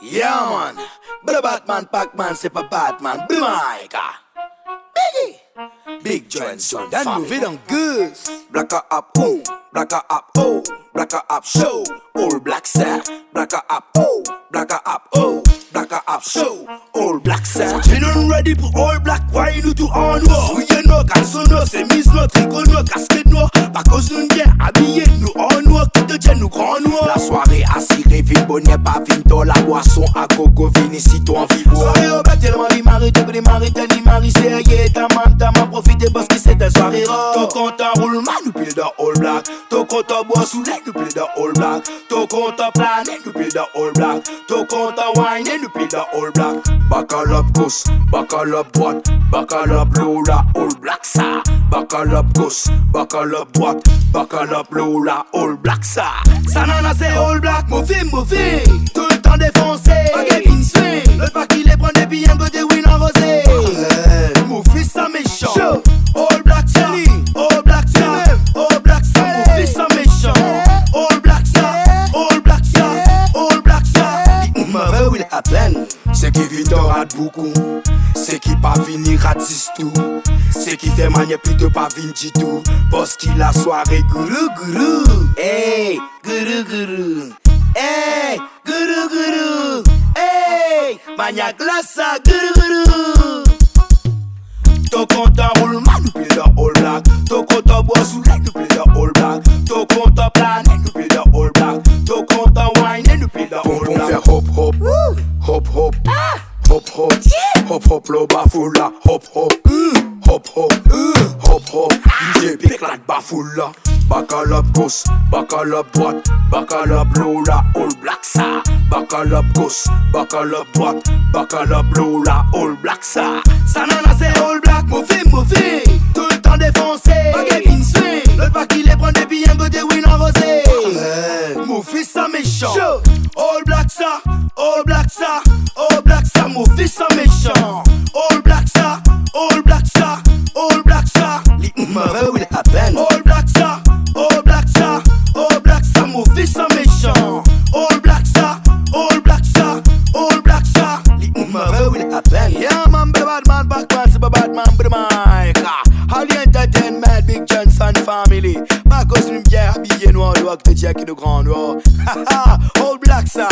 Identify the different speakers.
Speaker 1: Yeah man, but a Batman, Pac-Man, c'est pas Batman, Blue Mike. Biggie, Big Johnson, that movie done good. Blacka up, oh, blacka up, oh, blacka up show. All black sir, blacka up, oh, blacka up, oh, blacka up show. All black sir. We not ready for all black, why nous tout en noir? Souillé noir, caleçon noir, chemise noire, tricot noir, casquette noire. Pas cause nous bien habillés, nous en noir, qui te tiennent nous grand noir. La soirée assurée, vin bonnet, pas vin dans la boisson, à gogo, vin ici, toi en vivo. Soirée au bête, tellement les maris, te pris maris, t'es ni maris, sérieux, ta main, profitez parce que c'est un soirée rare. Ton compte en roulement, nous pile dans all black. Ton compte en bois sous l'air, nous pile dans all black. Ton compte en planète, nous pile dans all black. Ton compte en wine, nous pile dans all black. Bacalop gosse, bacalop boîte, bacalop Lola, all black ça. Bacalop gosse, bacalop boîte, bacalop Lola, all black ça. Ça n'en a c'est all black, mauvais, mauvais. Tout le temps défoncé, bagay bin swing. Le pas qu'il les prend des billets, côté win en rosé. Mon fils ça méchant. All black ça, all black ça, all black ça. Mon fils ça méchant. All black ça, all black ça, all black ça. Mauvais will happen. C'est qui vit rate beaucoup, c'est qui pas fini ratisse tout, c'est qui fait manier plutôt pas vin du tout, parce qu'il la soirée gourou gourou. Hey, gourou gourou. Hey, gourou gourou. Hey, maniaque la ça, gourou gourou. Ton compte en roulement, nous pile dans all black. Ton compte en bois sous l'air, nous pile dans all black. Ton compte en planète, nous pile dans all black. Ton compte en wine, nous pile dans all black. Pour faire hop hop, hop hop, hop hop, hop hop, lo bafoula, hop hop, hop hop, hop hop. DJ pique la bafoula. Bacalop gosse, bacalop boîte, bacalop Lola, all black ça. Bacalop gosse, bacalop boîte, bacalop Lola, all black ça. Ça n'en a c'est all black, mauvais, mauvais. Tout le temps défoncé, bagay bin swing. Le pas qu'il les prend des billets, côté win en rosé. Mon fils ça méchant. All black ça, all black ça, all black ça. Mon fils ça méchant. All black ça, all black ça, all black ça. Les mauvais will happen. All black ça. All black ça, all black ça, mon fils ça méchant. All black ça, all black ça, all black ça. Les mauvais will happen. Yeah man, be bad man, Batman, c'est pas Batman, but Mike. Holly Entertainment, Big Johnson family. Pas cause nous bien habillé noir, doit que te dire qu'il est grand noir. All black ça.